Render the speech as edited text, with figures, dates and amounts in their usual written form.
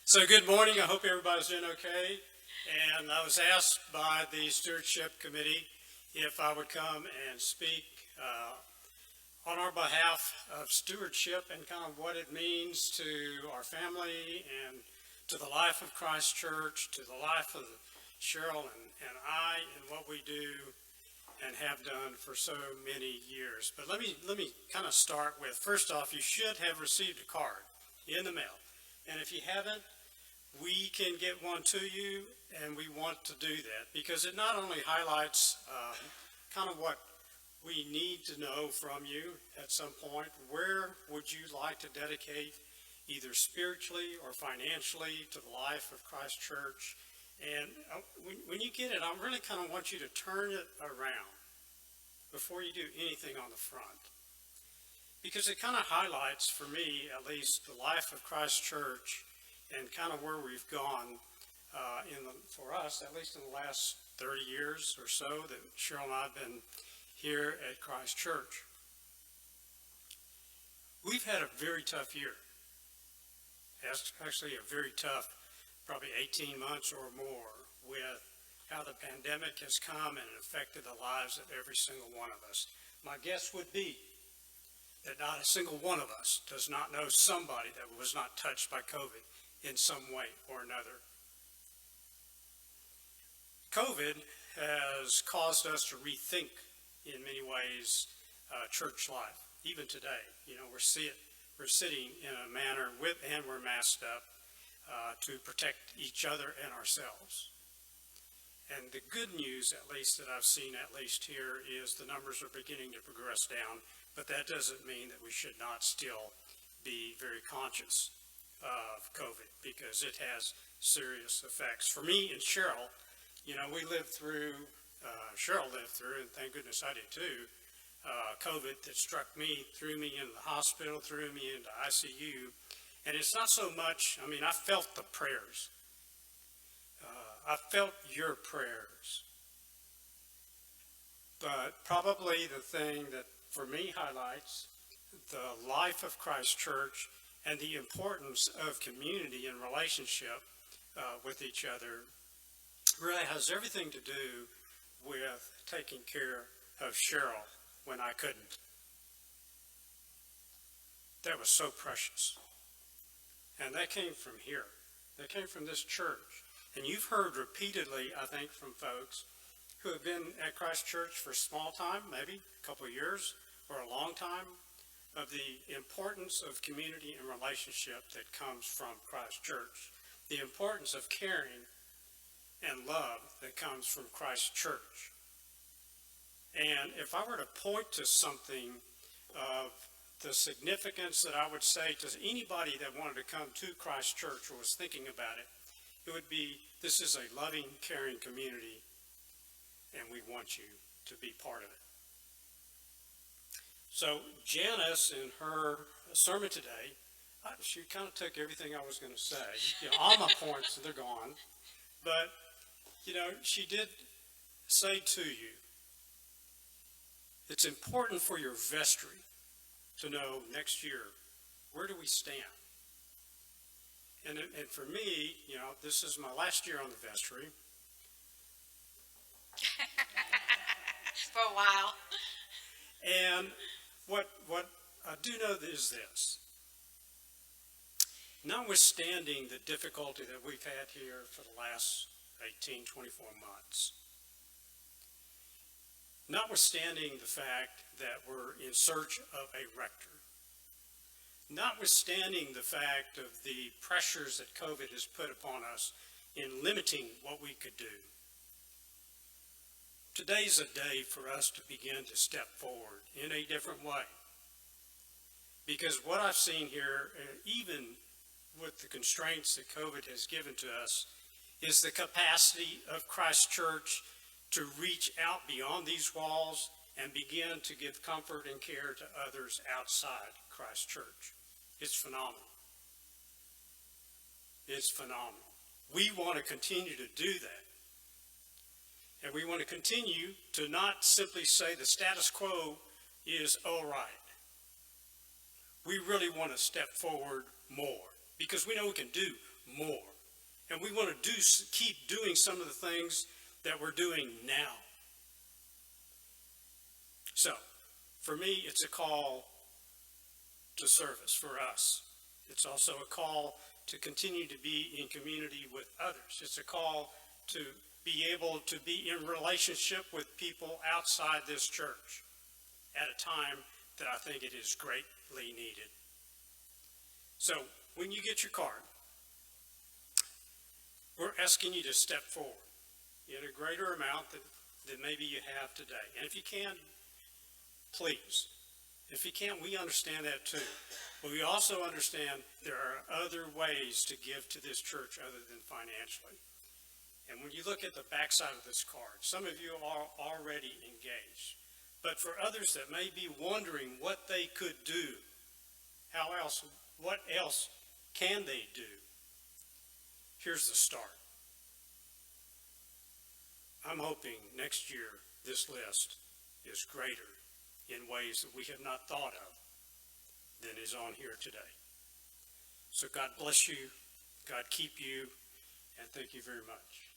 So good morning. I hope everybody's doing okay. And I was asked by the Stewardship Committee if I would come and speak on our behalf of stewardship and kind of what it means to our family and to the life of Christ Church, to the life of Cheryl and I, and what we do and have done for so many years. But let me kind of start with, first off, you should have received a card in the mail. And if you haven't, we can get one to you, and we want to do that because it not only highlights kind of what we need to know from you at some point. Where would you like to dedicate, either spiritually or financially, to the life of Christ Church? And when you get it, I really kind of want you to turn it around before you do anything on the front, because it kind of highlights, for me at least, the life of Christ Church and kind of where we've gone for us, at least in the last 30 years or so that Cheryl and I have been here at Christ Church. We've had a very tough year. Actually a very tough, probably 18 months or more, with how the pandemic has come and affected the lives of every single one of us. My guess would be that not a single one of us does not know somebody that was not touched by COVID in some way or another. COVID has caused us to rethink, in many ways, church life. Even today, we're sitting in a manner and we're masked up to protect each other and ourselves. And the good news, at least that I've seen, at least here, is the numbers are beginning to progress down. But that doesn't mean that we should not still be very conscious of COVID, because it has serious effects. For me and Cheryl, we lived through, Cheryl lived through, and thank goodness I did too, COVID that struck me, threw me into the hospital, threw me into ICU. And it's not so much, I felt the prayers. I felt your prayers. But probably the thing that for me highlights the life of Christ Church and the importance of community and relationship with each other really has everything to do with taking care of Cheryl when I couldn't. That was so precious. And that came from here. That came from this church. And you've heard repeatedly, I think, from folks who have been at Christ Church for a small time, maybe a couple of years or a long time, of the importance of community and relationship that comes from Christ Church, the importance of caring and love that comes from Christ Church. And if I were to point to something of the significance that I would say to anybody that wanted to come to Christ Church or was thinking about it, it would be, this is a loving, caring community, and we want you to be part of it. So Janice, in her sermon today, she kind of took everything I was going to say. All my points, they're gone. But, she did say to you, it's important for your vestry to know next year, where do we stand? And for me, this is my last year on the vestry. For a while. And what I do know is this. Notwithstanding the difficulty that we've had here for the last 18, 24 months, notwithstanding the fact that we're in search of a rector, notwithstanding the fact of the pressures that COVID has put upon us in limiting what we could do, today's a day for us to begin to step forward in a different way. Because what I've seen here, even with the constraints that COVID has given to us, is the capacity of Christ Church to reach out beyond these walls and begin to give comfort and care to others outside Christ Church. It's phenomenal. It's phenomenal. We want to continue to do that. And we want to continue to not simply say the status quo is all right. We really want to step forward more because we know we can do more. And we want to keep doing some of the things that we're doing now. So, for me, it's a call to service for us. It's also a call to continue to be in community with others. It's a call to be able to be in relationship with people outside this church at a time that I think it is greatly needed. So, when you get your card, we're asking you to step forward in a greater amount than maybe you have today. And if you can, please. If you can't, we understand that too. But we also understand there are other ways to give to this church other than financially. And when you look at the backside of this card, some of you are already engaged. But for others that may be wondering what they could do, what else can they do? Here's the start. I'm hoping next year this list is greater in ways that we have not thought of than is on here today. So God bless you, God keep you, and thank you very much.